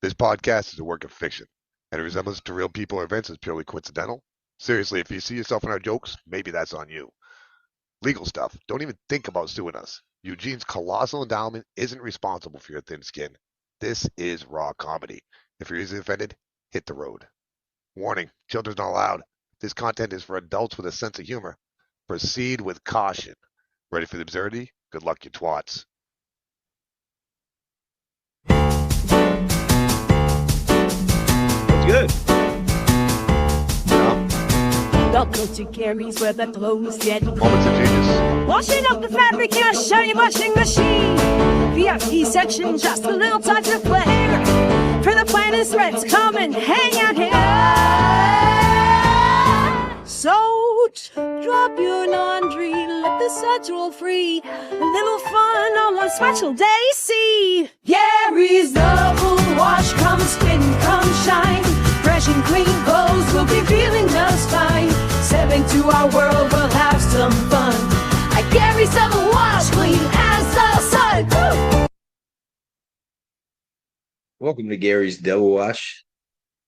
This podcast is a work of fiction, and a resemblance to real people or events is purely coincidental. Seriously, if you see yourself in our jokes, maybe that's on you. Legal stuff. Don't even think about suing us. Eugene's colossal endowment isn't responsible for your thin skin. This is raw comedy. If you're easily offended, hit the road. Warning, children's not allowed. This content is for adults with a sense of humor. Proceed with caution. Ready for the absurdity? Good luck, you twats. That's good. Welcome to Gary's where the clothes get Moments of genius. washing up the fabric in a shiny washing machine. VIP section, just a little touch of flair. For the finest threads, come and hang out here. So drop your laundry, let the suds roll free. A little fun on one special day. See Gary's double wash, come spin, come shine. Fresh and clean clothes will be feeling just fine. Step into our world, we'll have some fun. At Gary's double wash, clean as the sun. Woo! Welcome to Gary's Double Wash.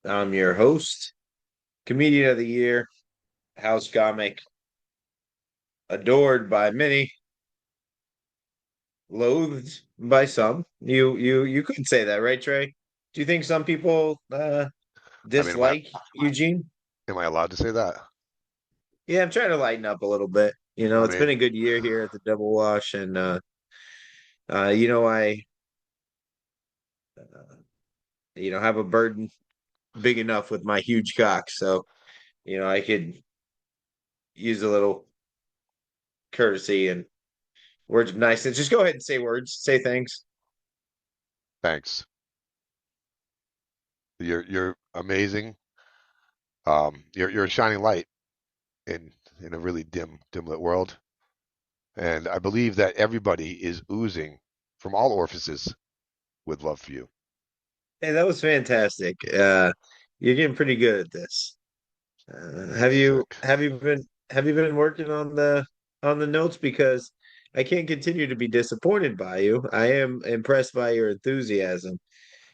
I'm your host, comedian of the year, house comic, adored by many, loathed by some. You couldn't say that, right, Trey? Do you think some people dislike Eugene? Am I allowed to say that? Yeah, I'm trying to lighten up a little bit. You know, I it's mean, been a good year here at the Double Wash, and I have a burden big enough with my huge cock, so I could use a little courtesy and words of niceness. Just go ahead and say words, say things. thanks. You're amazing. You're a shining light in a really dim lit world, and I believe that everybody is oozing from all orifices with love for you. Hey, that was fantastic. You're getting pretty good at this. Have you Sick. have you been have you been working on the notes? Because I can't continue to be disappointed by you. I am impressed by your enthusiasm.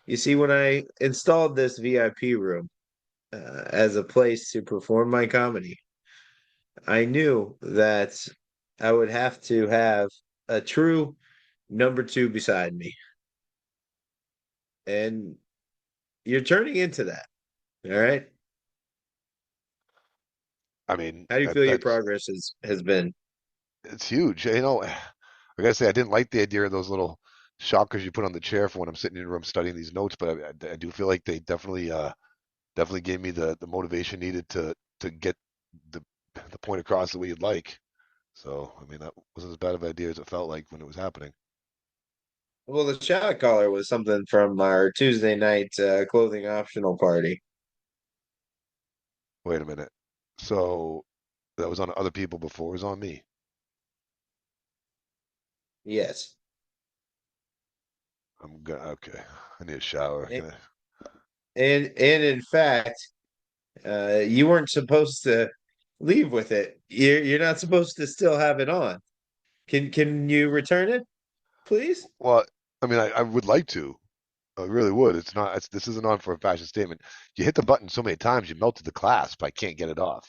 You see, when I installed this VIP room as a place to perform my comedy, I knew that I would have to have a true number two beside me. And you're turning into that. All right. I mean, How do you feel your that's progress has been? it's huge. I gotta say, I didn't like the idea of those little shockers you put on the chair for when I'm sitting in a room studying these notes, but I do feel like they definitely gave me the motivation needed to get the the point across the way you'd like. So, I mean, that wasn't as bad of an idea as it felt like when it was happening. Well, the shot collar was something from our Tuesday night clothing optional party. Wait a minute. So that was on other people before it was on me. Yes. I'm gonna okay. I need a shower. And and in fact, you weren't supposed to leave with it. You're not supposed to still have it on. Can you return it, please? Well, I mean, I would like to. I really would. It's not. This isn't on for a fashion statement. You hit the button so many times, you melted the clasp. I can't get it off.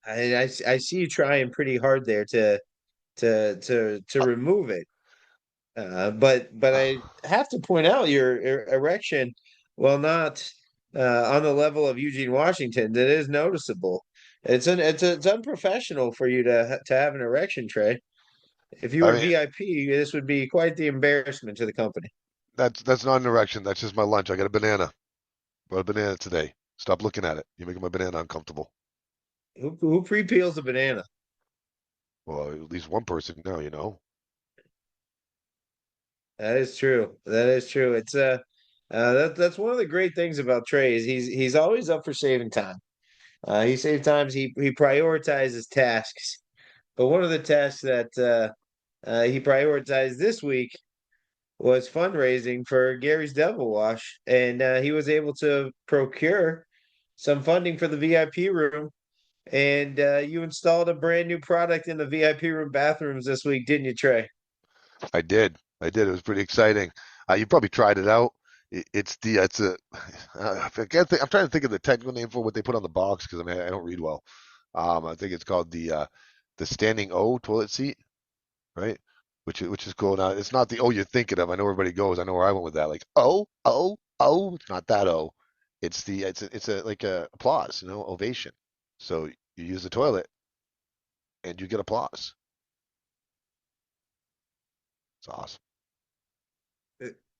I see you trying pretty hard there to remove it. But I have to point out your erection, while not on the level of Eugene Washington, that is noticeable. It's unprofessional for you to have an erection, Trey. If you I were mean, VIP, this would be quite the embarrassment to the company. that's not an erection. That's just my lunch. I got a banana. Brought a banana today. Stop looking at it. You're making my banana uncomfortable. Who pre-peels a banana? Well, at least one person now, you know. That is true. That is true. It's that's one of the great things about Trey is he's always up for saving time. He saves times. He prioritizes tasks. But one of the tasks that he prioritized this week was fundraising for Gary's Devil Wash, and he was able to procure some funding for the VIP room. And you installed a brand new product in the VIP room bathrooms this week, didn't you, Trey? I did. I did. It was pretty exciting. You probably tried it out. It's a I forget I'm trying to think of the technical name for what they put on the box because I mean I don't read well. I think it's called the standing O toilet seat, right? Which is cool. Now it's not the O you're thinking of. I know everybody goes. I know where I went with that. Like oh. It's not that O. It's a like a applause, ovation. So you use the toilet and you get applause. It's awesome.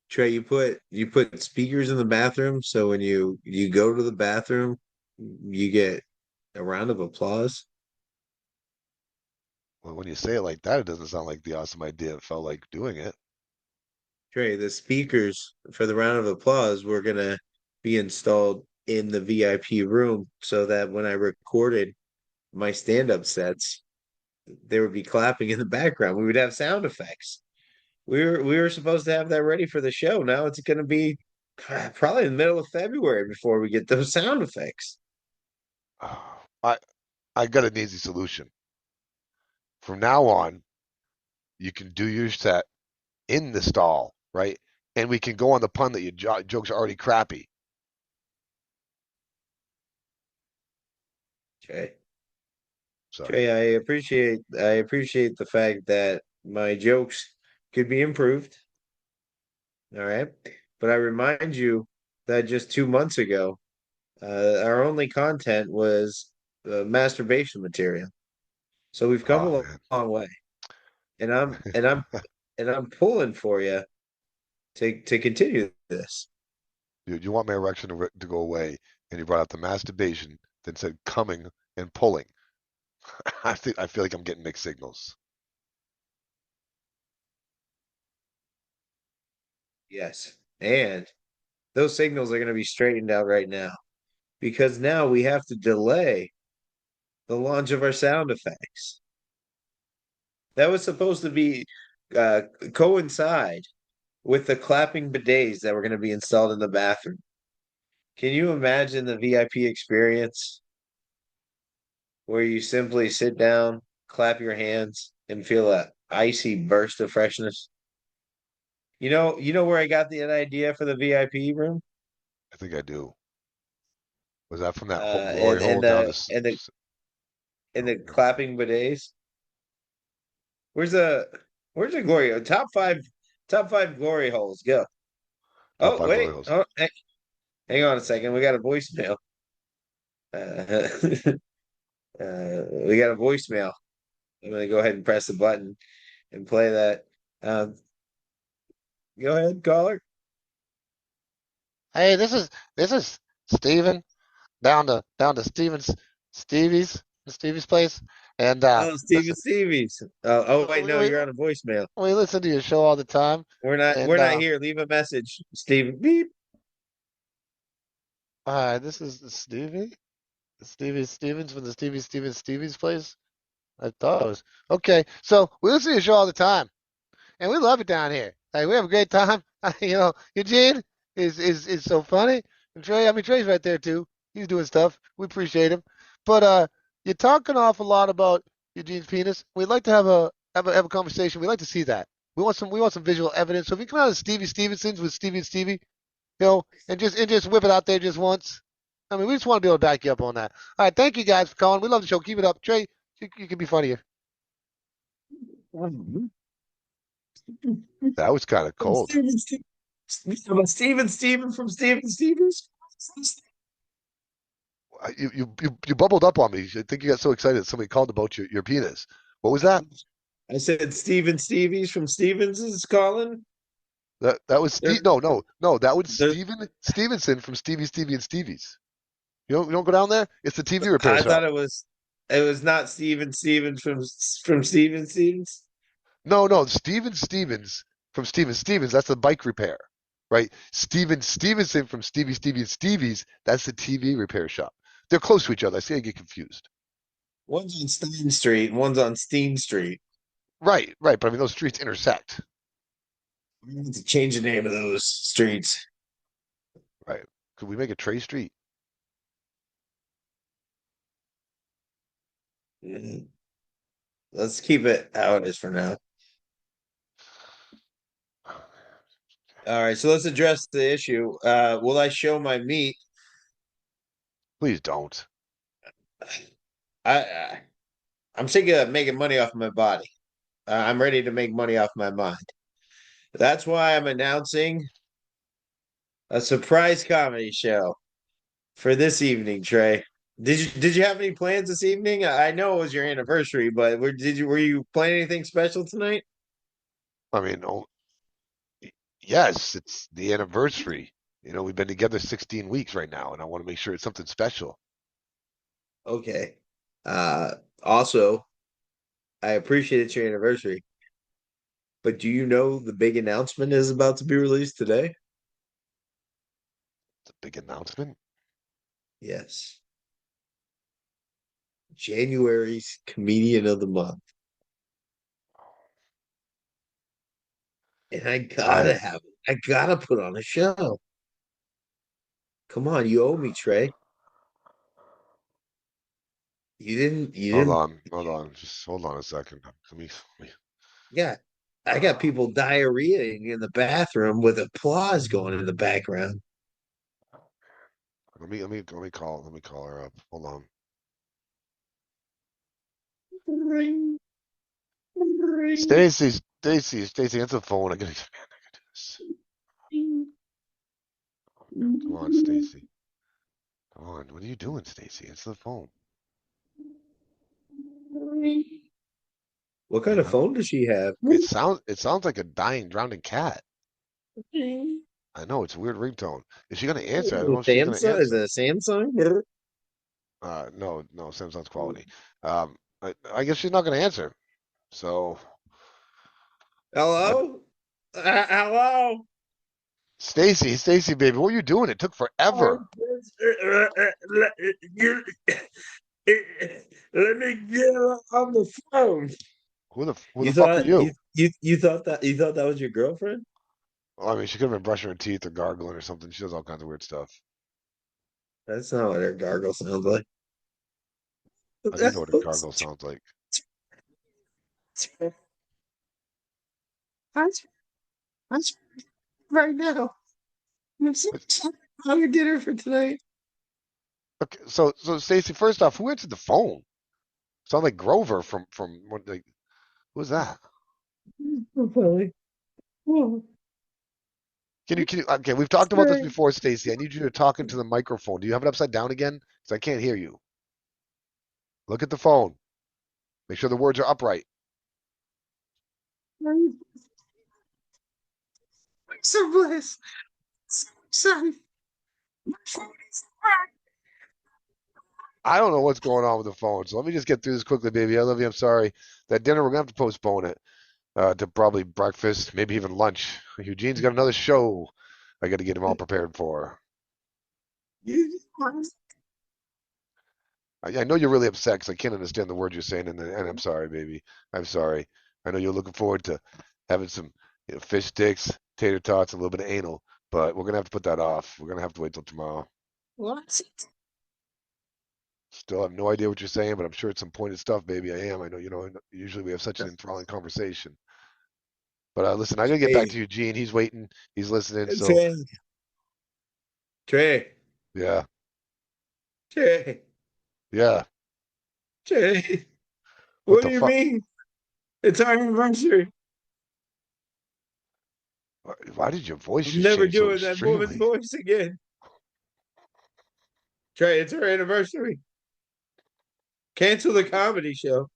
Trey, you put speakers in the bathroom, so when you go to the bathroom, you get a round of applause. Well, when you say it like that, it doesn't sound like the awesome idea. It felt like doing it. Trey, the speakers for the round of applause were gonna be installed in the VIP room so that when I recorded my stand-up sets, there would be clapping in the background. We would have sound effects. We were supposed to have that ready for the show. Now it's gonna be probably in the middle of February before we get those sound effects. I I got an easy solution. From now on, you can do your set in the stall, right? And we can go on the pun that your jokes are already crappy. Trey. Sorry. Trey, I appreciate the fact that my jokes could be improved. All right. But I remind you that just 2 months ago, our only content was masturbation material. So we've come Oh a man. long way. And I'm pulling for you to continue this. Dude, you want my erection to go away, and you brought up the masturbation, then said coming and pulling. I feel like I'm getting mixed signals. Yes. And those signals are going to be straightened out right now because now we have to delay the launch of our sound effects. That was supposed to be uh, coincide with the clapping bidets that were going to be installed in the bathroom. Can you imagine the VIP experience where you simply sit down, clap your hands, and feel a icy burst of freshness? You know where I got the idea for the VIP room? I think I do. Was that from that And glory and hole down the this? and the and Oh, the never mind. clapping bidets. Where's the where's the glory? Top five glory holes. Go. Top Oh five glory wait. holes. Oh, hang on a second. We got a voicemail. Uh, we got a voicemail. I'm gonna go ahead and press the button and play that. Um, Go ahead, caller. Hey, this is Steven down to Stevie's place, and Oh, Steven listen, Stevies. Oh wait, we, no, we you're on a voicemail. we listen to your show all the time, We're and not here. Leave a message, Steven. Beep. hi, this is Stevie Stevens from the Stevie's place. I thought it was okay. So we listen to your show all the time, and we love it down here. Like we have a great time. Eugene is so funny, and Trey. I mean, Trey's right there too. He's doing stuff. We appreciate him, but you're talking an awful lot about Eugene's penis. We'd like to have a conversation. We'd like to see that. We want some visual evidence. So if you come out of Stevie Stevenson's with Stevie and Stevie, and just whip it out there just once. I mean, we just want to be able to back you up on that. All right, thank you guys for calling. We love the show. Keep it up, Trey. You can be funnier. That was kind of cold. Steven from Steven Stevens. You bubbled up on me. I think you got so excited that somebody called about your penis. What was that? I said Steven Stevies from Stevens is calling. That was They're, Steve. No. That was they're, Steven Stevenson from Stevie and Stevie's. You don't go down there. It's the TV repair I thought shop. it was not Steven Stevens from Steven Stevens. No. Steven Stevens from Steven Stevens. That's the bike repair, right? Steven Stevenson from Stevie and Stevie's. That's the TV repair shop. They're close to each other. I see. I get confused. One's on Stein Street and one's on Steen Street. Right. But I mean, those streets intersect. We need to change the name of those streets. Right. Could we make a Trey Street? Mm, Let's keep it how it is for now. All right, so let's address the issue. Will I show my meat? Please don't. I I'm sick of making money off my body. I'm ready to make money off my mind. That's why I'm announcing a surprise comedy show for this evening, Trey. Did you have any plans this evening? I know it was your anniversary, but were you planning anything special tonight? I mean, yes, it's the anniversary. We've been together 16 weeks right now, and I want to make sure it's something special. Okay. Also, I appreciate it's your anniversary, but do you know the big announcement is about to be released today? It's a big announcement. Yes. January's comedian of the month. And I I gotta put on a show. Come on, you owe me, Trey. You hold didn't, on, hold on, just hold on a second. Let me yeah. I got uh, people diarrheaing in the bathroom with applause going in the background. let me call her up. Hold on. Ring, ring, Stacy, answer the phone. Man, I gotta do this. Come on, Stacy. Come on. What are you doing, Stacy? Answer the phone. ring. What kind Man, of phone does she have? it sounds like a dying, drowning cat. Ring. I know it's a weird ringtone. Is she gonna answer? I Is don't know it if she's gonna Samsung? Is answer. it a Samsung? No, no, Samsung's quality. I guess she's not gonna answer. So, I, Hello? Hello? Stacy, baby, what are you doing? It took forever. You- Let me get on the phone. Who the fuck are you? You thought that was your girlfriend? Well, I mean, she could have been brushing her teeth or gargling or something. She does all kinds of weird stuff. That's not what her gargle sounds like. I do know what a gargle sounds like. That's that's right now. How your dinner for tonight? Okay, so Stacy, first off, who answered the phone? Sound like Grover from what? Like, who was that? Funny. Can you? Okay, we've talked about this before, Stacy. I need you to talk into the microphone. Do you have it upside down again? Because I can't hear you. Look at the phone. Make sure the words are upright. So bliss. Sorry. I don't know what's going on with the phone, so let me just get through this quickly, baby. I love you. I'm sorry. That dinner, we're gonna have to postpone it to probably breakfast, maybe even lunch. Eugene's got another show. I got to get him all prepared for. I know you're really upset because I can't understand the words you're saying, and I'm sorry, baby. I'm sorry. I know you're looking forward to having some fish sticks, tater tots, and a little bit of anal, but we're gonna have to put that off. We're gonna have to wait till tomorrow. What? Still have no idea what you're saying, but I'm sure it's some pointed stuff, baby. I am. I know. Usually we have such an enthralling conversation. But listen, I gotta get back Hey, to Eugene. He's waiting. He's listening. So Trey. Trey. yeah, Trey. yeah. Trey. What What do the you fuck? mean? It's our anniversary. Why did your voice I'm just never change so doing that woman's extremely? voice again. Trey, it's our anniversary. Cancel the comedy show.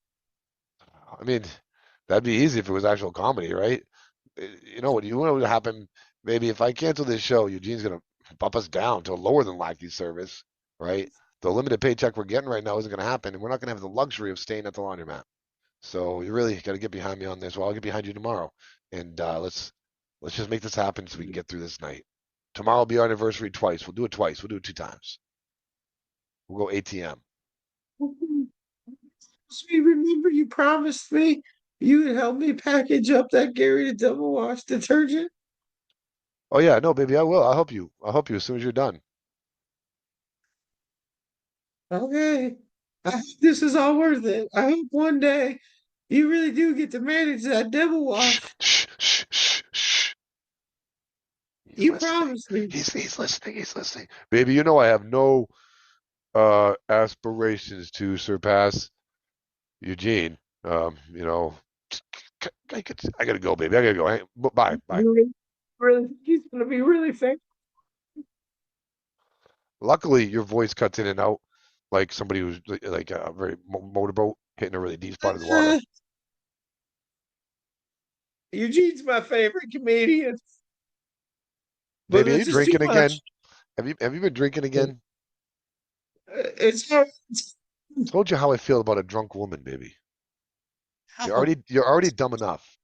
I mean, that'd be easy if it was actual comedy, right? You know what? You know what would happen? Maybe if I cancel this show, Eugene's gonna bump us down to a lower than lackey service, right? The limited paycheck we're getting right now isn't gonna happen, and we're not gonna have the luxury of staying at the laundromat. So you really got to get behind me on this. Well, I'll get behind you tomorrow, and let's just make this happen so we can get through this night. Tomorrow will be our anniversary twice. We'll do it twice. We'll do it 2 times. We'll go ATM. Sweet, remember you promised me you would help me package up that Gary the Double Wash detergent? Oh yeah, no, baby, I will. I'll help you. I'll help you as soon as you're done. Okay. I hope this is all worth it. I hope one day you really do get to manage that Double Shh, Wash. shh, shh, shh, shh. You promised me. He's listening. He's listening. Baby, you know I have no aspirations to surpass Eugene. I gotta go, baby. I gotta go. Bye, bye. You really think he's gonna be really famous? Luckily, your voice cuts in and out like somebody who's like a very motorboat hitting a really deep spot of the water. Eugene's my favorite comedian, but Baby, are you this is too drinking again? much. Have you been drinking again? It's Told you how I feel about a drunk woman, baby. You're already dumb enough.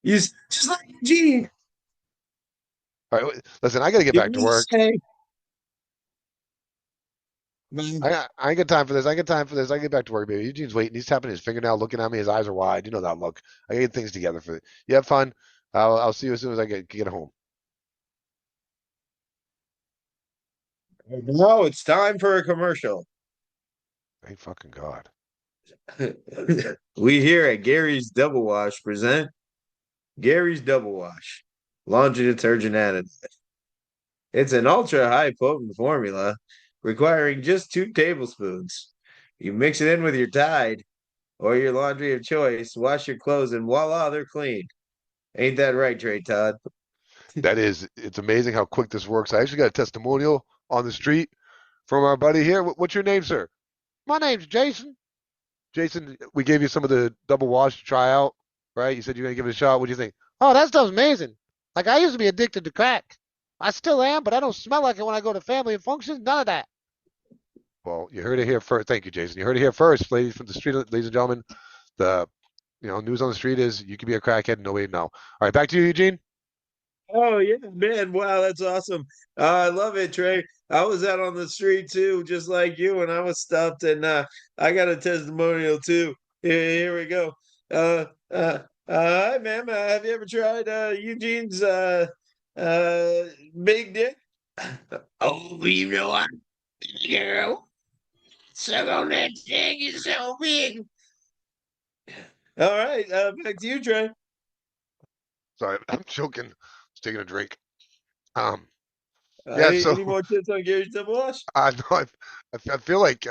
just like Eugene. All right, listen, I gotta get You back to really work. say, man, I ain't got time for this. I ain't got time for this. I get back to work, baby. Eugene's waiting. He's tapping his fingernail, looking at me. His eyes are wide. You know that look. I gotta get things together for it. You have fun. I'll see you as soon as I get home. now it's time for a commercial. Thank fucking God. We here at Gary's Double Wash present Gary's Double Wash laundry detergent additive. It's an ultra high potent formula requiring just 2 tablespoons. You mix it in with your Tide or your laundry of choice, wash your clothes, and voila, they're clean. Ain't that right, Trey Todd? It's amazing how quick this works. I actually got a testimonial on the street from our buddy here. What's your name, sir? My name's Jason. Jason, we gave you some of the double wash to try out, right? You said you're gonna give it a shot. What do you think? Oh, that stuff's amazing. Like I used to be addicted to crack. I still am, but I don't smell like it when I go to family and functions. None of that. Well, you heard it here first. Thank you, Jason. You heard it here first, ladies from the street, ladies and gentlemen. The news on the street is you could be a crackhead and nobody know. All right, back to you, Eugene. Oh yeah, man! Wow, that's awesome. I love it, Trey. I was out on the street too, just like you, and I was stopped, and I got a testimonial too. Here we go. Hi, ma'am. Have you ever tried Eugene's big dick? Oh, I'm girl. Suck on that dick. It's so big. All right, back to you, Trey. Sorry, I'm choking. Just taking a drink. Yeah. So Any more tips on Gary's double wash? I know I feel like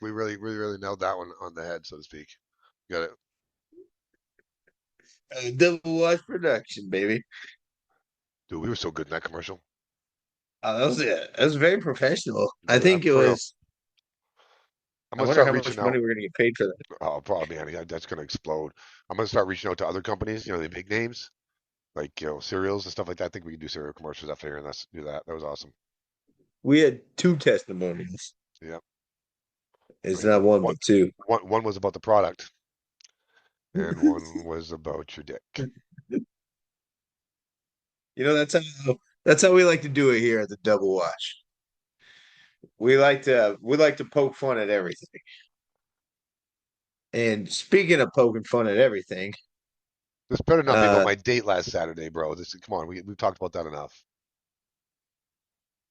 we really nailed that one on the head, so to speak. Got it. Double wash production, baby. Dude, we were so good in that commercial. Oh, that was it. That was very professional. I Yeah, think it for real. was. I'm I gonna wonder start how reaching much out. money we're gonna get paid for that. Oh, probably, man. That's gonna explode. I'm gonna start reaching out to other companies. The big names like cereals and stuff like that. I think we can do cereal commercials after here, and let's do that. That was awesome. We had 2 testimonials. Yeah. It's Right. not one, One but two. one was about the product, and one was about your dick. That's how we like to do it here at the Double Watch. We like to poke fun at everything. And speaking of poking fun at everything, This better not be about uh, my date last Saturday, bro. Come on, we've talked about that enough.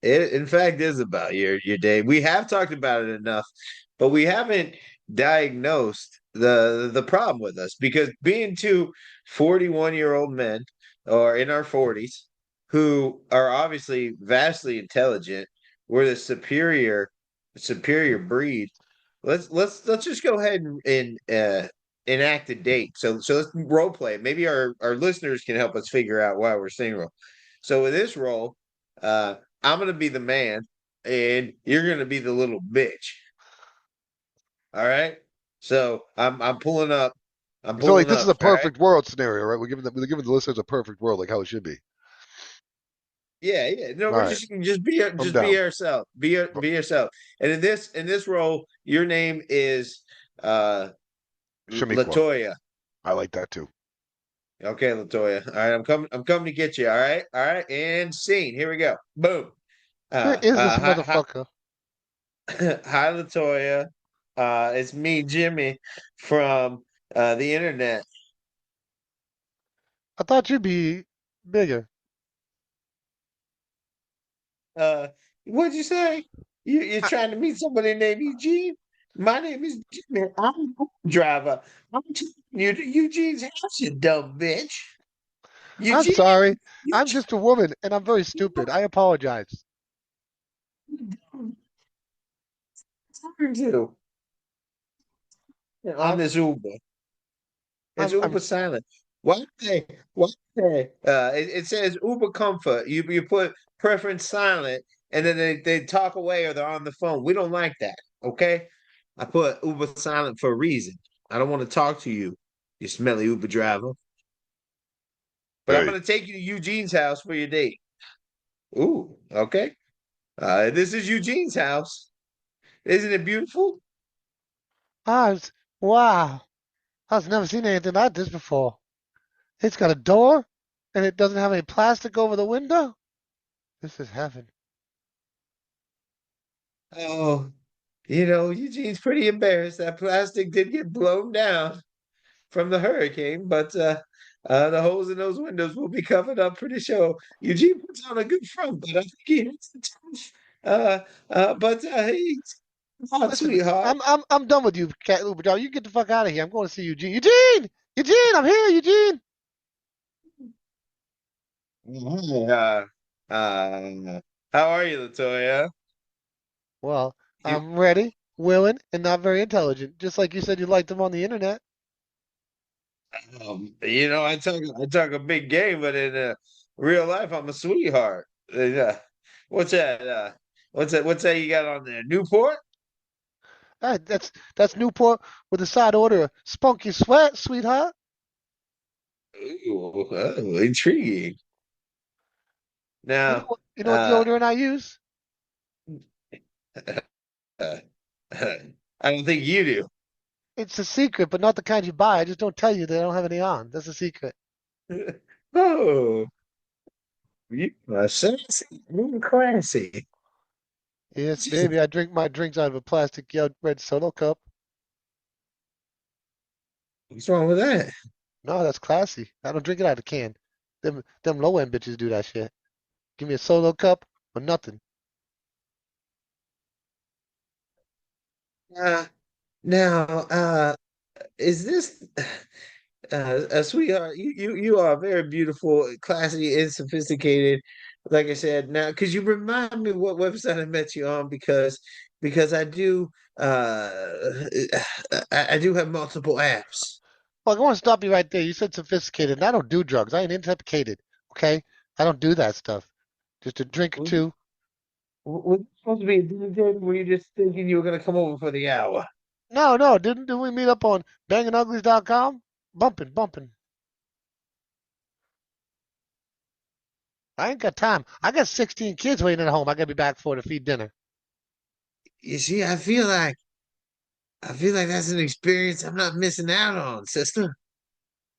it in fact is about your day. We have talked about it enough, but we haven't diagnosed the problem with us because being two 41-year-old men or in our 40s who are obviously vastly intelligent, we're the superior breed. Let's just go ahead and enact a date. So let's role play. Maybe our listeners can help us figure out why we're single. So in this role, I'm gonna be the man, and you're gonna be the little bitch. All right. So I'm pulling up. I'm So like pulling this is up. a All right. perfect world scenario, right? We're giving the listeners a perfect world, like how it should be. Yeah, yeah. No, All we're right, I'm just be down. ourselves. Be yourself. And in this role, your name is uh Shamiqua, Latoya. I like that too. Okay, Latoya. All right, I'm coming to get you. All right, all right. And scene. Here we go. Boom. Where is this Hi, hi, motherfucker? hi, Latoya. It's me, Jimmy, from the internet. I thought you'd be bigger. Uh, what'd you say? You're I, trying to meet somebody named Eugene? My name is Jimmy. I'm a driver. I'm taking you to Eugene's house, you dumb bitch. I'm Eugene, sorry. I'm Eugene, just a woman, and I'm very stupid. I apologize. too. On I'm, this Uber. It's I'm Uber silent. It says Uber Comfort. You put preference silent, and then they talk away or they're on the phone. We don't like that. Okay, I put Uber silent for a reason. I don't want to talk to you, you smelly Uber driver. But I'm hey. gonna take you to Eugene's house for your date. Ooh, okay. This is Eugene's house. Isn't it beautiful? I was, wow. I've never seen anything like this before. It's got a door, and it doesn't have any plastic over the window. This is heaven. Oh, Eugene's pretty embarrassed. That plastic did get blown down from the hurricane, but the holes in those windows will be covered up pretty sure. Eugene puts on a good front, but I think he hits the touch. But he's hot, Listen, sweetheart. I'm done with you, Cat Uber Dog. You get the fuck out of here. I'm going to see Eugene. Eugene! Eugene, I'm here, Eugene. Uh, how are you, Latoya? Well, You, I'm ready, willing, and not very intelligent. Just like you said you liked them on the internet. I talk a big game, but in real life, I'm a sweetheart. What's that? What's that you got on there? Newport? That's Newport with a side order of spunky sweat, sweetheart. Ooh, oh, intriguing. Now, You know what uh, deodorant I use? I don't think you do. It's a secret, but not the kind you buy. I just don't tell you that I don't have any on. That's a secret. Oh, you are sexy and classy. Yes, baby. I drink my drinks out of a plastic red Solo cup. What's wrong with that? No, that's classy. I don't drink it out of a can. Them low end bitches do that shit. Give me a Solo cup or nothing. Uh, now, is this sweetheart? You are very beautiful, classy, and sophisticated. Like I said, now, could you remind me what website I met you on? Because I do I do have multiple apps. Well, I want to stop you right there. You said sophisticated, and I don't do drugs. I ain't intoxicated. Okay? I don't do that stuff. Just a drink or two. Was it supposed to be a dinner date? Were you just thinking you were gonna come over for the hour? No, no, didn't we meet up on banginguglies.com? Bumping, bumping. I ain't got time. I got 16 kids waiting at home. I gotta be back for to feed dinner. You see, I feel like that's an experience I'm not missing out on, sister.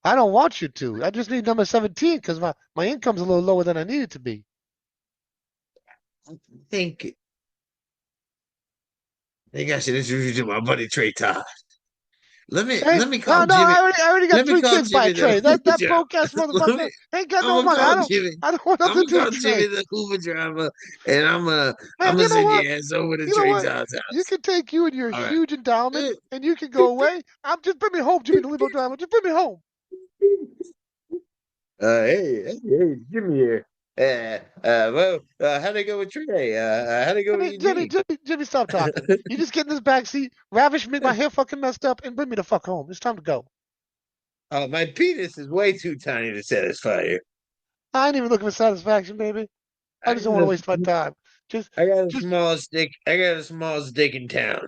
I don't want you to. I just need number 17 because my income's a little lower than I need it to be. I think I think I should introduce you to my buddy Trey Todd. Let me Hey, let me no, call no, Jimmy. I already got Let me three call kids by Jimmy the Trey. Uber That driver. broke ass Let motherfucker me. ain't got I'm no gonna money. call Jimmy. I don't want I'm nothing gonna to do call with Jimmy Trey. the Uber driver, and I'm Man, gonna you know send what? your ass over to You know Trey what? Todd's You house. can take you and your All right. huge endowment and you can go away. I'm just bring me home, Jimmy the limo driver. Just bring me home. Hey, Jimmy here. How'd it go with Trey? How'd it go with Eugene? Jimmy, stop talking. You just get in this back seat, ravish me, my hair fucking messed up, and bring me the fuck home. It's time to go. My penis is way too tiny to satisfy you. I ain't even looking for satisfaction, baby. I I just don't want to got waste my the, time. Just, I got the just. smallest dick. I got the smallest dick in town.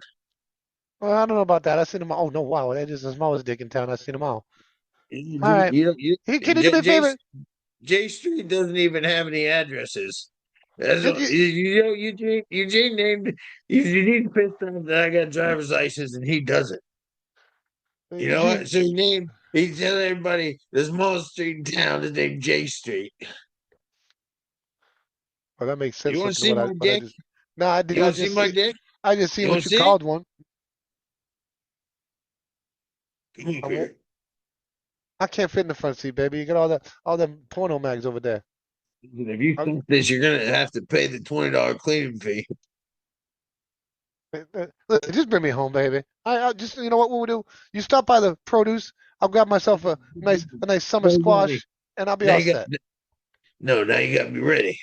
Well, I don't know about that. I seen them all. Oh no, wow, that is the smallest dick in town. I seen them all. All right. Can you do me a J, favor? J Street doesn't even have any addresses. That's Could what, you, Eugene named Eugene pissed off that I got driver's license and he doesn't. You know Eugene? what? So he telling everybody the smallest street in town is named J Street. Well, that makes You sense want to looking see at my what I dick? just. No, I did. You want to see my dick? I just seen You want what to you see it? called one. Come on, I won't. here. I can't fit in the front seat, baby. You got all them porno mags over there. If you I, think this, you're gonna have to pay the $20 cleaning fee. Listen, just bring me home, baby. I just, you know what we'll do? You stop by the produce. I'll grab myself a nice summer Buddy, squash, and I'll be Now all you got set. no. Now you got me ready.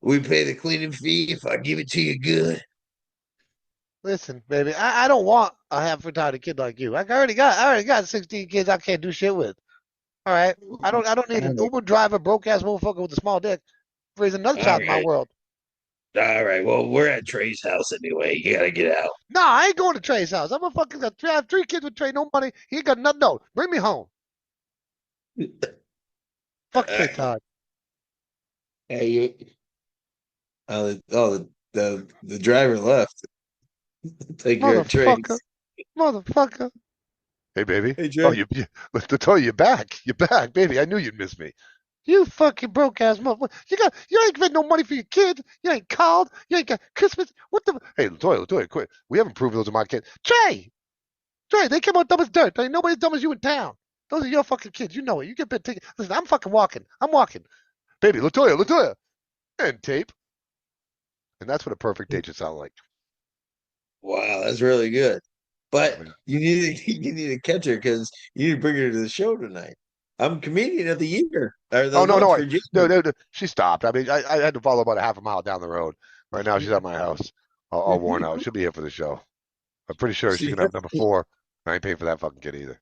We pay the cleaning fee if I give it to you good. Listen, baby, I don't want a half retarded kid like you. I already got 16 kids I can't do shit with. All right. I don't need an All Uber driver, broke ass motherfucker with a small dick raising another child in my right, world. all right. Well, we're at Trey's house anyway. You gotta get out. Nah, I ain't going to Trey's house. I'm a fucking got I have 3 kids with Trey, no money. He ain't got nothing. No, bring me home. Fuck Trey Todd. Hey, you. The driver left. Take care of Motherfucker. Trey's. Motherfucker. Hey, baby. Hey, Oh, Trey. let's tell you, you're back. You're back, baby. I knew you'd miss me. You fucking broke ass motherfucker. You ain't got no money for your kids. You ain't called. You ain't got Christmas. What the? Hey, Latoya, quit. We haven't proved those are my kids. Trey, they came out dumb as dirt. There ain't nobody as dumb as you in town. Those are your fucking kids. You know it. You get bit ticket. Listen, I'm fucking walking. I'm walking. Baby, Latoya. And tape. And that's what a perfect date should sound like. Wow, that's really good. I But mean, you need to catch her because you need to bring her to the show tonight. I'm comedian of the year or the oh, no, month no, for January. no. She stopped. I mean, I had to follow about a half a mile down the road. Right now, she's at my house, all worn out. She'll be here for the show. I'm pretty sure she's See, gonna have number 4. I ain't paying for that fucking kid either.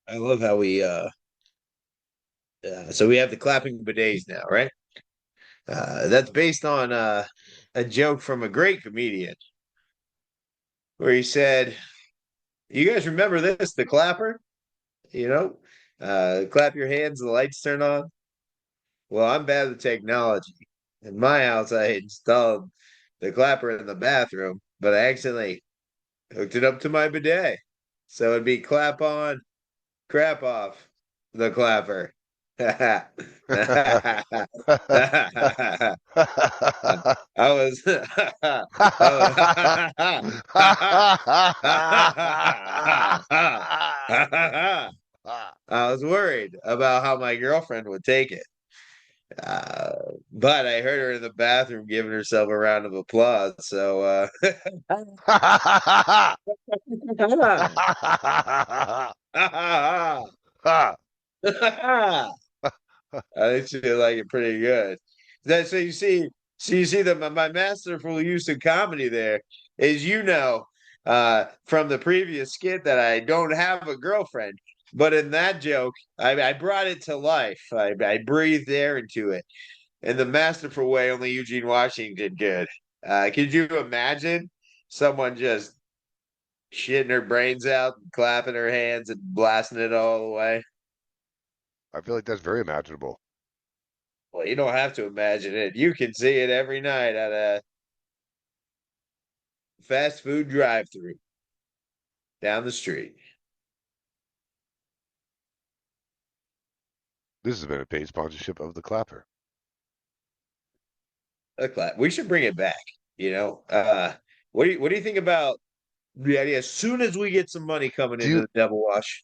I love how so we have the clapping bidets now, right? That's based on a joke from a great comedian where he said, "You guys remember this? The clapper, you know, clap your hands, the lights turn on." Well, I'm bad with technology. In my house, I installed the clapper in the bathroom, but I accidentally hooked it up to my bidet. So it'd be clap on, crap off, the clapper. I was, I was worried about how my girlfriend would take it. Uh, but I heard her in the bathroom giving herself a round of applause. So I think she like it pretty good. So you see that my masterful use of comedy there is from the previous skit that I don't have a girlfriend. But in that joke, I brought it to life. I breathed air into it in the masterful way only Eugene Washington could. Could you imagine someone just shitting her brains out, and clapping her hands, and blasting it all the way? I feel like that's very imaginable. Well, you don't have to imagine it. You can see it every night at a fast food drive-through down the street. This has been a paid sponsorship of the Clapper. A clap. We should bring it back. What do you think about the idea? As soon as we get some money coming Do into you? the Devil Wash,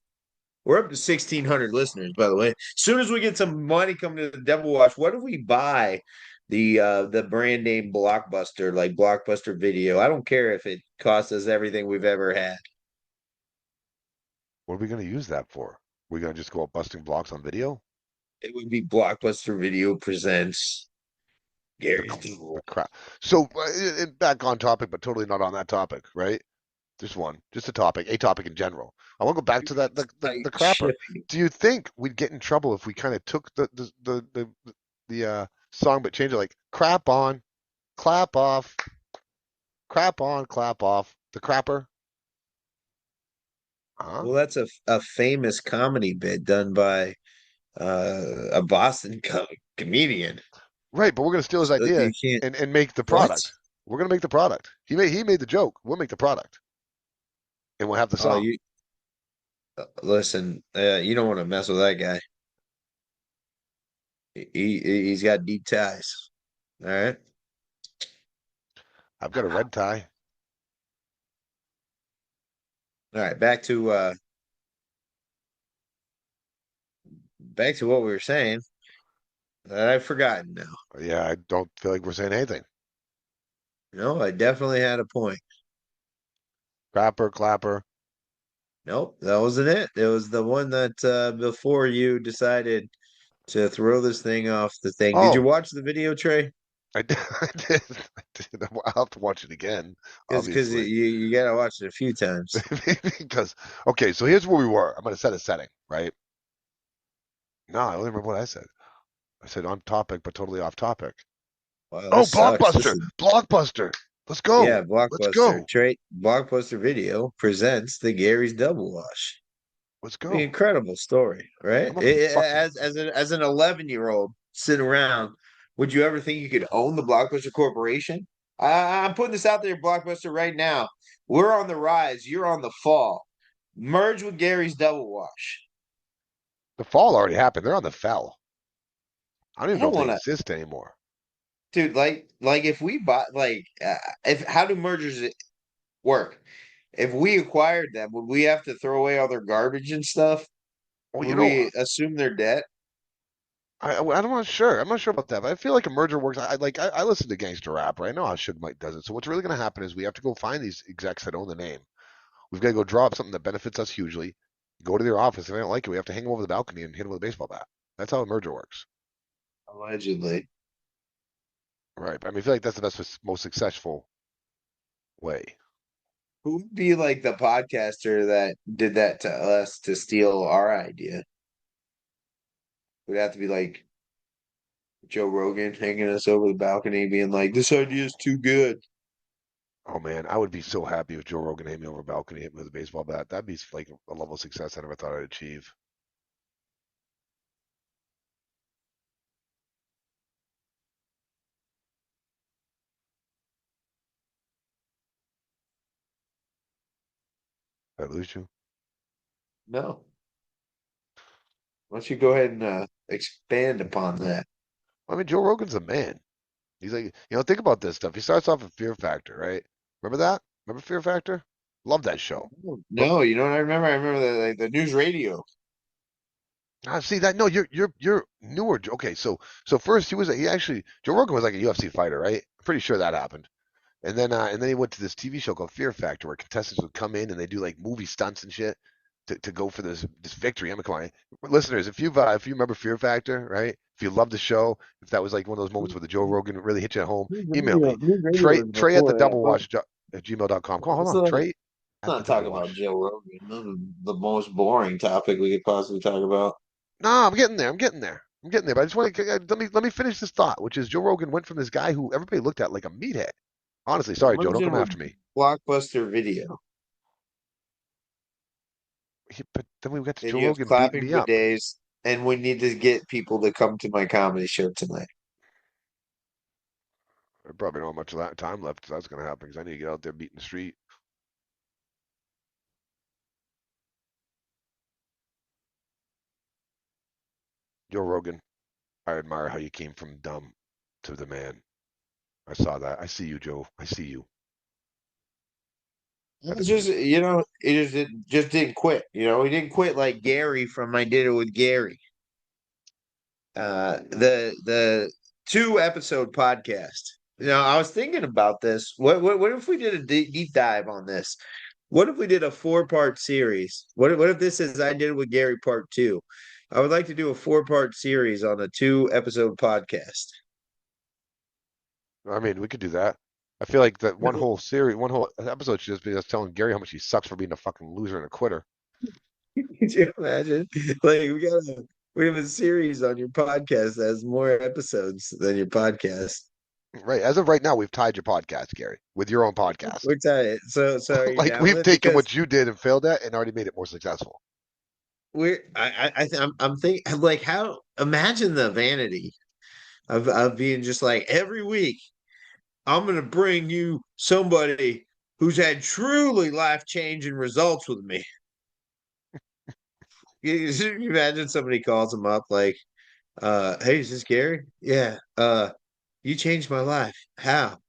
we're up to 1,600 listeners, by the way. As soon as we get some money coming to the Devil Wash, what if we buy the brand name Blockbuster, like Blockbuster Video? I don't care if it costs us everything we've ever had. What are we gonna use that for? We're gonna just go out busting blocks on video? It would be Blockbuster Video presents The, Gary's cl- the Duel. crap. So back on topic, but totally not on that topic, right? Just a topic in general. I want to go back to that the crapper. Shipping. Do you think we'd get in trouble if we kind of took the song but changed it like crap on, clap off, crap on, clap off, the crapper? Huh? Well, that's a famous comedy bit done by a Boston comedian. Right, but we're gonna steal his So idea you can't. and make the What? product. We're gonna make the product. He made the joke. We'll make the product, and we'll have the Oh, song. you listen. You don't want to mess with that guy. He's got deep ties. All right. I've got a red tie. All right. Back to what we were saying. That I've forgotten now. Yeah, I don't feel like we're saying anything. No, I definitely had a point. Crapper, clapper. Nope, that wasn't it. It was the one that before you decided to throw this thing off the thing. Did you Oh, watch the video, Trey? I did. I did. I did. I'll have to watch it again, Because obviously. you gotta watch it a few times. Because okay, so here's where we were. I'm gonna set a setting, right? No, I don't remember what I said. I said on topic, but totally off topic. Wow, Oh, this sucks. Blockbuster! Blockbuster! Let's go! Yeah, Let's Blockbuster. go! Blockbuster Video presents the Gary's Double Wash. Let's The go! incredible story, right? I'm a fucking. As an 11-year-old sitting around, would you ever think you could own the Blockbuster Corporation? I'm putting this out there, Blockbuster, right now. We're on the rise. You're on the fall. Merge with Gary's Double Wash. The fall already happened. They're on the fell. I don't I even know don't if they want to, exist anymore. dude. Like if we bought, if how do mergers work? If we acquired them, would we have to throw away all their garbage and stuff? Well, Would we assume their debt? I'm not sure. I'm not sure about that, but I feel like a merger works. I listen to gangster rap, right? I know how Suge Mike does it. So what's really going to happen is we have to go find these execs that own the name. We've got to go draw up something that benefits us hugely. Go to their office. If they don't like it, we have to hang them over the balcony and hit them with a baseball bat. That's how a merger works, Allegedly. right? I mean, I feel like that's the best, most successful way. Who would be like the podcaster that did that to us to steal our idea? Would have to be like Joe Rogan hanging us over the balcony, being like, "This idea is too good." Oh man, I would be so happy if Joe Rogan hit me over a balcony, hit me with a baseball bat. That'd be like a level of success I never thought I'd achieve. Did I lose you? No. Why don't you go ahead and expand upon that? I mean, Joe Rogan's a man. He's like, think about this stuff. He starts off with Fear Factor, right? Remember that? Remember Fear Factor? Love that show. But No, you know what I remember? I remember the news radio. see that? No, you're newer. Okay, so first he actually Joe Rogan was like a UFC fighter, right? I'm pretty sure that happened. And then he went to this TV show called Fear Factor where contestants would come in and they do like movie stunts and shit to go for this victory. I'm come on, listeners, if you remember Fear Factor, right? If you love the show, if that was like one of those moments where the Joe Rogan really hit you at home, email me News radio Trey was Trey at the before that, double but watch at gmail.com. Come on, hold let's on, not, Trey at the not double talk about wash. Joe Rogan. This is the most boring topic we could possibly talk about. No, I'm getting there. I'm getting there. I'm getting there. But I just want to let me finish this thought, which is Joe Rogan went from this guy who everybody looked at like a meathead. Honestly, sorry, Joe, don't Merging come with after me. Blockbuster Video. But then we got to And Joe you have Rogan beating clapping me up. bidets, and we need to get people to come to my comedy show tonight. I probably don't have much of that time left. So that's going to happen because I need to get out there beating the street. Joe Rogan, I admire how you came from dumb to the man. I saw that. I see you, Joe. I see you. Had to It's be just just didn't quit. He didn't quit like Gary from I Did It with Gary. The 2 episode podcast. I was thinking about this. What if we did a deep dive on this? What if we did a 4-part series? What if this is I Did It with Gary Part 2? I would like to do a 4-part series on a 2 episode podcast. I mean, we could do that. I feel like that one whole series, one whole episode should just be us telling Gary how much he sucks for being a fucking loser and a quitter. Could you imagine? Like we have a series on your podcast that has more episodes than your podcast. Right. As of right now, we've tied your podcast, Gary, with your own podcast. We're tired. So are you Like down with we've it? taken Because what you did and failed at and already made it more successful. I'm thinking like how imagine the vanity of being just like every week I'm gonna bring you somebody who's had truly life-changing results with me. You imagine somebody calls him up like, hey, is this Gary? Yeah. You changed my life. How?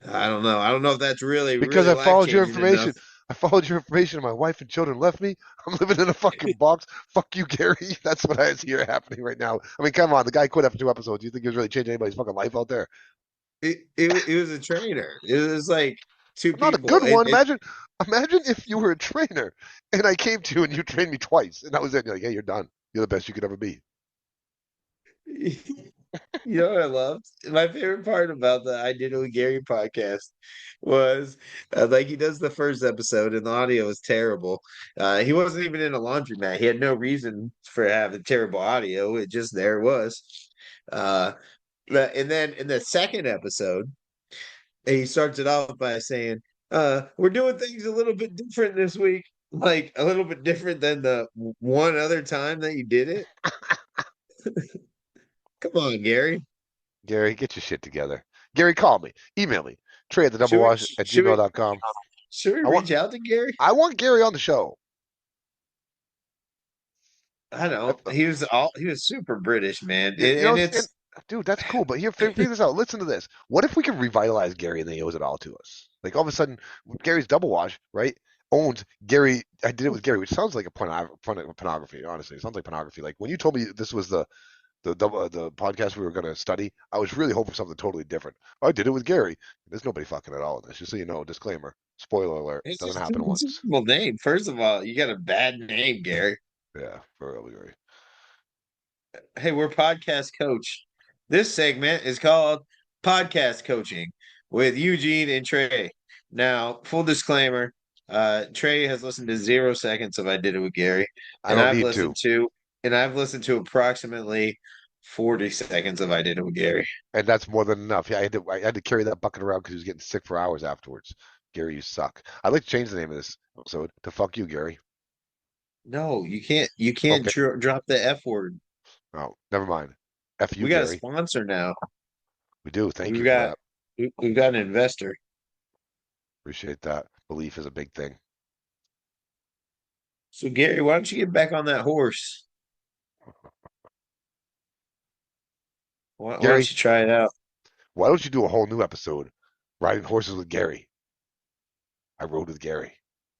I don't know. I don't know if that's really, Because really I life followed your changing enough. information. I followed your information and my wife and children left me. I'm living in a fucking box. Fuck you, Gary. That's what I see happening right now. I mean, come on. The guy quit after 2 episodes. Do you think he was really changing anybody's fucking life out there? It was a trainer. It was like two I'm not a people. good one. Imagine if you were a trainer and I came to you and you trained me twice, and that was it. You're like, hey, you're done. You're the best you could ever be. You know what I loved? My favorite part about the I Did It with Gary podcast was like he does the first episode and the audio is terrible. He wasn't even in a laundromat. He had no reason for having terrible audio. It just there it was. Uh, and then in the second episode, he starts it off by saying, we're doing things a little bit different this week. Like a little bit different than the one other time that you did it. Come on, Gary. Gary, get your shit together. Gary, call me. Email me. Trey at the double Should we wash at should we gmail.com. should we I want reach out to Gary? I want Gary on the show. I don't. He was super British, man. You know, And and, it's dude, that's cool. But here, figure this out. Listen to this. What if we could revitalize Gary and then he owes it all to us? Like all of a sudden, Gary's double wash, right? Owns Gary. I did it with Gary, which sounds like a pornography. Honestly, it sounds like pornography. Like when you told me this was the podcast we were going to study, I was really hoping for something totally different. I did it with Gary. There's nobody fucking at all in this. Just so you know, disclaimer, spoiler alert, it's doesn't just happen it's a once. terrible name. First of all, you got a bad name, Gary. Yeah, for real, Gary. Hey, we're podcast coach. This segment is called Podcast Coaching with Eugene and Trey. Now, full disclaimer, Trey has listened to 0 seconds of I Did It with Gary, I and don't I've need listened to. to approximately 40 seconds of I Did It with Gary. And that's more than enough. Yeah, I had to carry that bucket around because he was getting sick for hours afterwards. Gary, you suck. I'd like to change the name of this episode to "Fuck You, Gary." No, you can't. You can't Okay. drop the F word. Oh, never mind. F you, We got a Gary. sponsor now. We do. Thank We've you for got that. we've got an investor. Appreciate that. Belief is a big thing. So Gary, why don't you get back on that horse? Why don't Gary, you try it out? why don't you do a whole new episode, riding horses with Gary? I rode with Gary.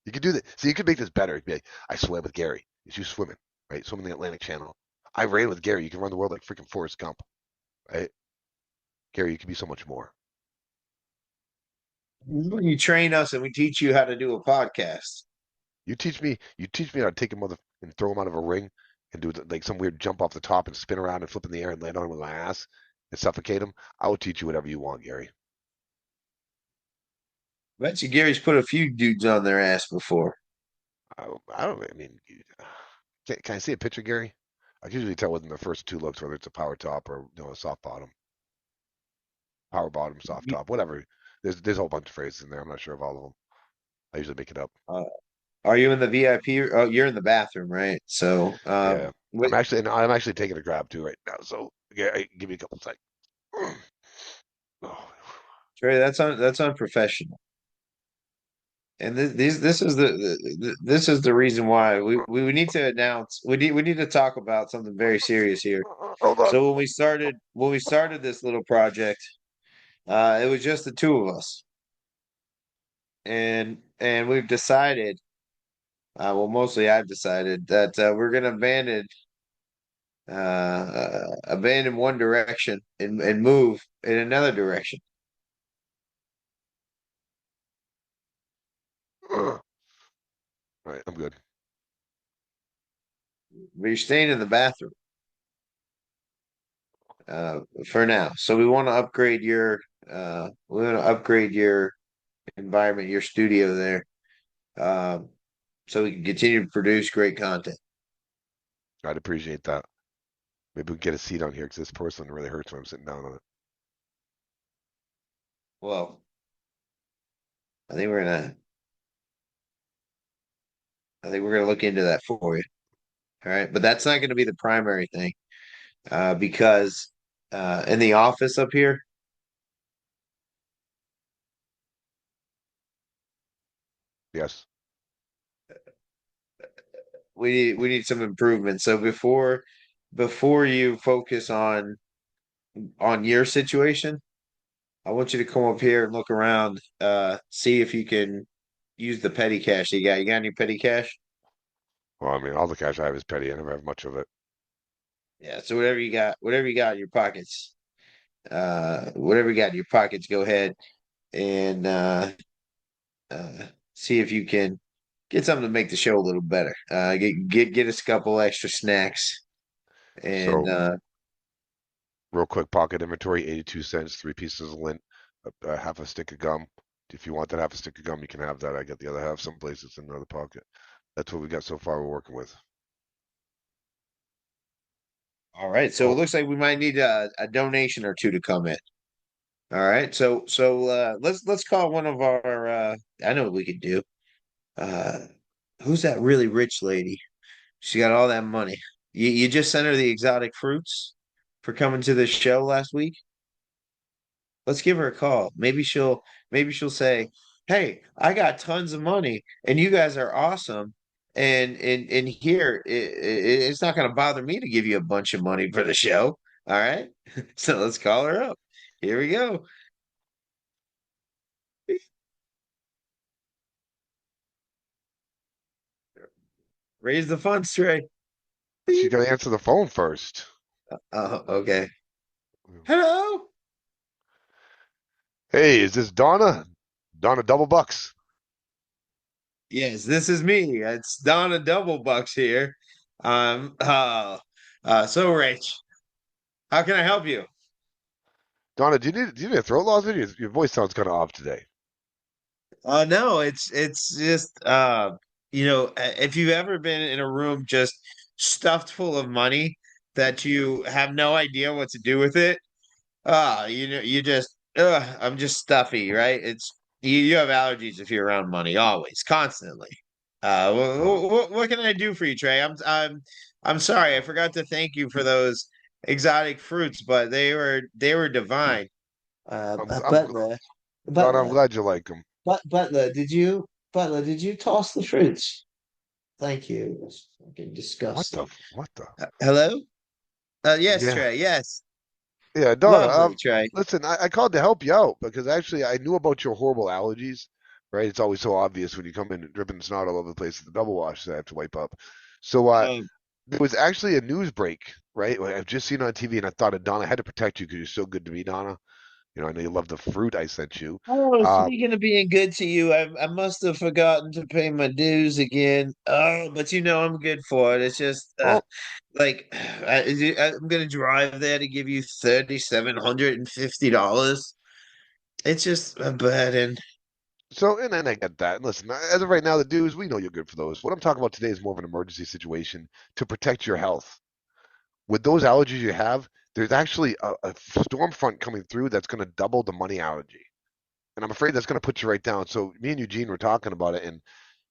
You could do that. See, you could make this better. It'd be like, I swam with Gary. It's you swimming, right? Swimming the Atlantic Channel. I ran with Gary. You can run the world like freaking Forrest Gump, right? Gary, you can be so much more. You train us and we teach you how to do a podcast. You teach me how to take a mother and throw him out of a ring and do like some weird jump off the top and spin around and flip in the air and land on him with my ass and suffocate him. I will teach you whatever you want, Gary. Bet you Gary's put a few dudes on their ass before. I don't. I mean, can I see a picture, Gary? I can usually tell within the first two looks whether it's a power top or a soft bottom, power bottom, soft top, whatever. There's a whole bunch of phrases in there. I'm not sure of all of them. I usually make it up. Uh, are you in the VIP? Oh, you're in the bathroom, right? So, Yeah, I'm actually taking a grab too right now. So yeah, give me a couple seconds. Oh, Trey, that's unprofessional. And this is the reason why we need to announce we need to talk about something very serious here. hold on. So when we started this little project, it was just the two of us, and we've decided, well, mostly I've decided that we're going to abandon one direction and move in another direction. All right, I'm good. But you're staying in the bathroom for now. So we want to upgrade your environment, your studio there, um, so we can continue to produce great content. I'd appreciate that. Maybe we can get a seat on here because this porcelain really hurts when I'm sitting down on it. Well, I think we're gonna look into that for you. All right, but that's not going to be the primary thing, because in the office up here, Yes. we need some improvement. So before you focus on your situation, I want you to come up here and look around, see if you can use the petty cash you got. You got any petty cash? Well, I mean, all the cash I have is petty. I never have much of it. Yeah, so whatever you got in your pockets, whatever you got in your pockets, go ahead and see if you can get something to make the show a little better. Get us a couple extra snacks, and So, real quick, pocket inventory, 82 cents, 3 pieces of lint, half a stick of gum. If you want that half a stick of gum, you can have that. I got the other half someplace. It's in another pocket. That's what we got so far we're working with. all right. So it Oh, looks like we might need a donation or two to come in. All right. So let's call one of our. I know what we could do. Uh, who's that really rich lady? She got all that money. You just sent her the exotic fruits for coming to the show last week. Let's give her a call. Maybe she'll say, "Hey, I got tons of money, and you guys are awesome. And here it's not going to bother me to give you a bunch of money for the show. All right, so let's call her up. Here we go. Raise the funds tray. she's gonna answer the phone first. Okay. Hello. Hey, is this Donna? Donna Double Bucks. Yes, this is me. It's Donna Doublebucks here. Um, uh, so Rich, how can I help you? Donna, do you need a throat lozenge? Your voice sounds kind of off today. No, it's just if you've ever been in a room just stuffed full of money that you have no idea what to do with it, you just I'm just stuffy, right? You have allergies if you're around money, always, constantly. Oh, What can I do for you, Trey? I'm sorry, I forgot to thank you for those exotic fruits, but they were divine. I'm, I'm, Butler, Donna, I'm Butler. glad you like them. Butler, did you toss the fruits? Thank you. That's fucking disgusting. What the? Hello? Yes, Yeah. Trey. Yes. Yeah, Donna, Lovely, Trey. listen, I called to help you out because actually I knew about your horrible allergies, right? It's always so obvious when you come in dripping snot all over the place at the double wash that I have to wipe up. So Um, there was actually a news break, right? I've just seen on TV and I thought of Donna. I had to protect you because you're so good to me, Donna. You know, I know you love the fruit I sent you. oh, Uh, speaking of being good to you, I must have forgotten to pay my dues again. Oh, but I'm good for it. It's just oh, like I'm gonna drive there to give you $3,750. It's just a burden. so and I get that. And listen, as of right now, the dues we know you're good for those. What I'm talking about today is more of an emergency situation to protect your health. With those allergies you have, there's actually a storm front coming through that's going to double the money allergy. And I'm afraid that's going to put you right down. So me and Eugene were talking about it, and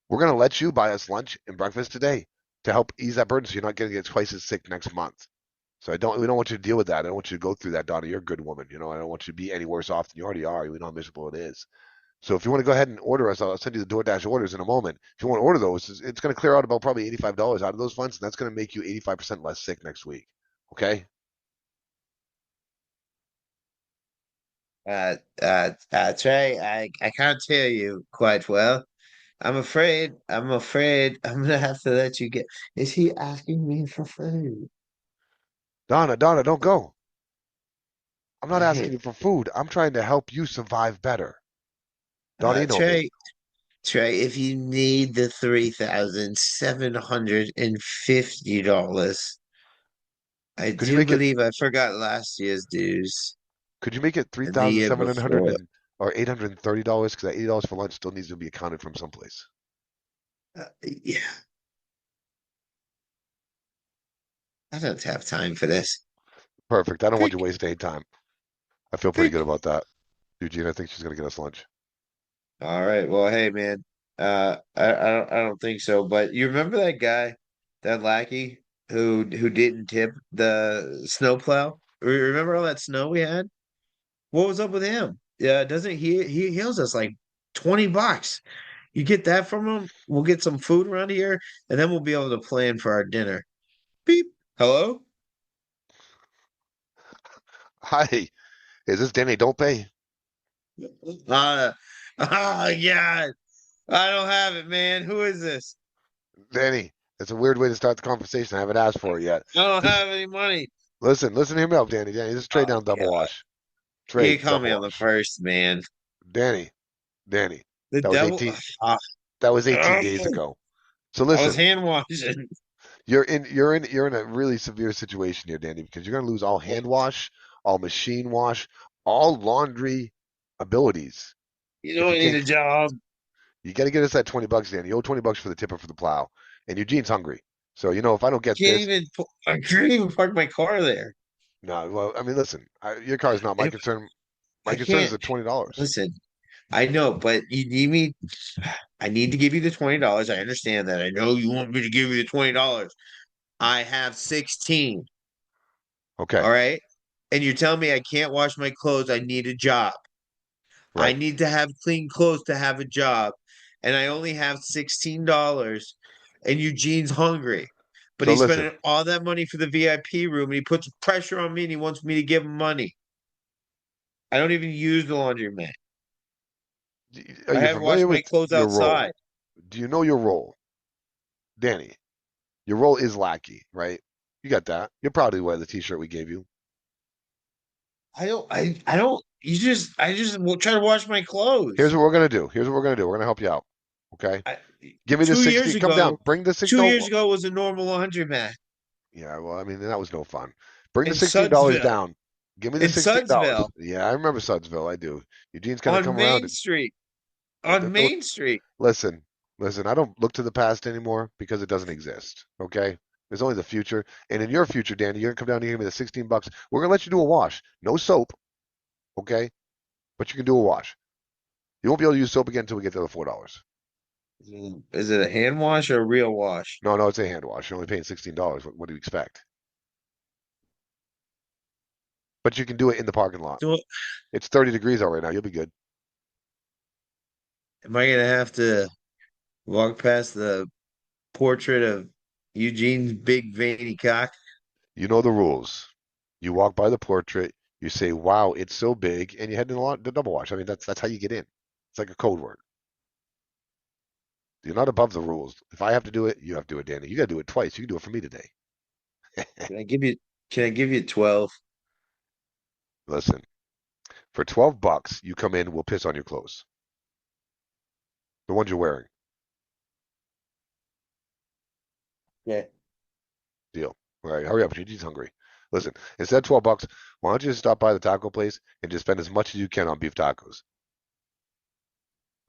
we're going to let you buy us lunch and breakfast today to help ease that burden so you're not going to get twice as sick next month. So we don't want you to deal with that. I don't want you to go through that, Donna. You're a good woman. You know, I don't want you to be any worse off than you already are. We know how miserable it is. So if you want to go ahead and order us, I'll send you the DoorDash orders in a moment. If you want to order those, it's going to clear out about probably $85 out of those funds, and that's going to make you 85% less sick next week. Okay? Trey, I can't hear you quite well. I'm afraid I'm gonna have to let you get. Is he asking me for food? Donna, don't go. I'm not asking Hey, you for food. I'm trying to help you survive better. Donna, you know me. Trey, if you need the $3,750, I Could you do make it believe I forgot last year's dues could you make it three and the thousand year seven hundred before. and or $830? Because that $80 for lunch still needs to be accounted from someplace. Yeah, I don't have time for this. Perfect. I don't want you Creak, wasting any time. I feel pretty good creak. about that. Eugene, I think she's gonna get us lunch. All right. Well, hey, man. I don't think so. But you remember that guy, that lackey who didn't tip the snowplow? Remember all that snow we had? What was up with him? Yeah, doesn't he owes us like $20. You get that from him, we'll get some food around here, and then we'll be able to plan for our dinner. Beep. Hello? Hi, is this Danny Don't Pay? Uh, oh yeah. I don't have it, man. Who is this? Danny, that's a weird way to start the conversation. I haven't asked for it yet. I don't This have any money. listen, hear me out, Danny. Danny, this is trade Oh down double yeah. wash. You can Trade call me double on the wash. first, man. Danny, Danny. The That was devil. 18. That was 18 days Oh, ago. So I was listen, hand washing. you're in a really severe situation here, Danny, because you're gonna lose all hand wash, all machine wash, all laundry abilities. You If know, you I need can't, a job. you got to get us that $20, Danny. You owe $20 for the tipper for the plow, and Eugene's hungry. So if I don't get Can't this, even. I can't even park my car there. no. Well, I mean, listen, your car is not my If concern. My I concern is can't the $20. listen. I know, but you need me. I need to give you the $20. I understand that. I know you want me to give you the $20. I have 16. Okay, All right. And you're telling me I can't wash my clothes. I need a job. I right. need to have clean clothes to have a job. And I only have $16. And Eugene's hungry. But So he's listen, spending all that money for the VIP room and he puts pressure on me and he wants me to give him money. I don't even use the laundromat. are I you have washed familiar my with clothes your outside. role? Do you know your role, Danny? Your role is lackey, right? You got that. You're probably wear the T-shirt we gave you. I don't I just will try to wash my Here's clothes. what we're gonna do. Here's what we're gonna do. We're gonna help you out. Okay. I, Give me the 2 years 16. Come down. ago, Bring the six. 2 years No. ago was a normal laundromat Yeah. Well, I mean, that was no fun. Bring the in $16 Sudsville. down. Give me the In $16. Sudsville Yeah, I remember Sudsville. I do. Eugene's gonna on come around Main and Street. On don't Main Street. listen. Listen. I don't look to the past anymore because it doesn't exist. Okay. There's only the future. And in your future, Danny, you're gonna come down here and give me the $16. We're gonna let you do a wash. No soap. Okay. But you can do a wash. You won't be able to use soap again until we get to the $4. Is it a hand wash or a real wash? No, no, it's a hand wash. You're only paying $16. What do you expect? But you can do it in the parking lot. Do It's 30 degrees out right now. You'll be good. Am I gonna have to walk past the portrait of Eugene's big veiny cock? You know the rules. You walk by the portrait. You say, "Wow, it's so big," and you head in the double wash. I mean, that's how you get in. It's like a code word. You're not above the rules. If I have to do it, you have to do it, Danny. You got to do it twice. You can do it for me today. Can I give you can I give you 12? Listen, for $12, you come in. We'll piss on your clothes, the ones you're wearing. Yeah. Deal. All right, hurry up. Gigi's hungry. Listen, instead of $12, why don't you just stop by the taco place and just spend as much as you can on beef tacos?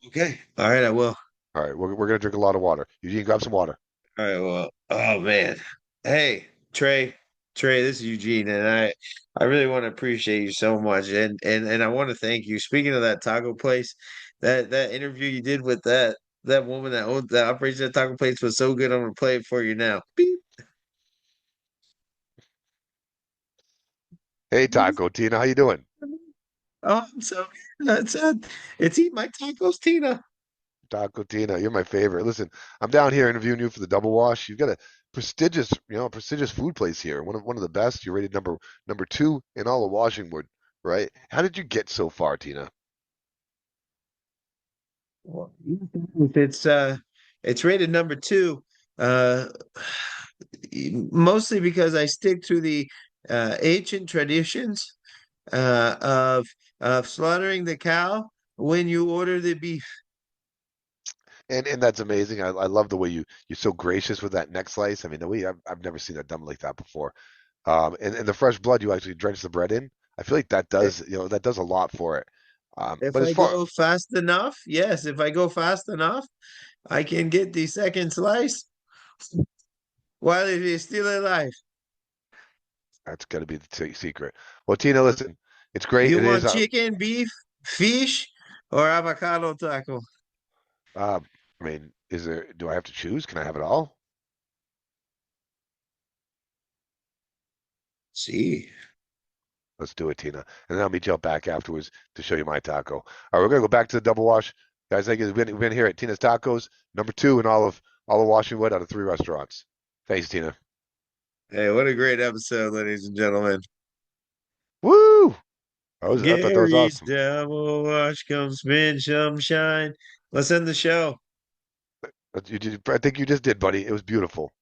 Okay. All right, I will. All right, we're gonna drink a lot of water. Eugene, grab some water. All right, well, oh man. Hey, Trey, this is Eugene, and I really want to appreciate you so much, and I want to thank you. Speaking of that taco place, that interview you did with that woman that operates that taco place was so good. I'm gonna play it for you now. Beep. Hey, Taco Tina, how you doing? Oh, I'm so it's Eat My Tacos, Tina. Taco Tina, you're my favorite. Listen, I'm down here interviewing you for the double wash. You've got a prestigious food place here. One of the best. You're rated number two in all of Washington, right? How did you get so far, Tina? Well, It's uh it's rated number two. Uh Mostly because I stick to the ancient traditions of slaughtering the cow when you order the beef. And that's amazing. I love the way you're so gracious with that neck slice. I mean, the way I've never seen that done like that before. And the fresh blood you actually drench the bread in. I feel like that If does a lot for it. if But as I far go fast enough, yes, if I go fast enough, I can get the second slice while it is still alive. That's got to be the secret. Well, Tina, listen, it's great. You It is. want chicken, beef, fish, or avocado taco? Uh, I mean, do I have to choose? Can I have it all? See. Let's do it, Tina. And then I'll meet you out back afterwards to show you my taco. All right, we're gonna go back to the double wash. Guys, thank you. We've been here at Tina's Tacos, number two in all of Washington out of three restaurants. Thanks, Tina. Hey, what a great episode, ladies and gentlemen. Woo! I thought that was Gary's awesome. Devil Watch come spin some shine. Let's end the show. I think you just did, buddy. It was beautiful.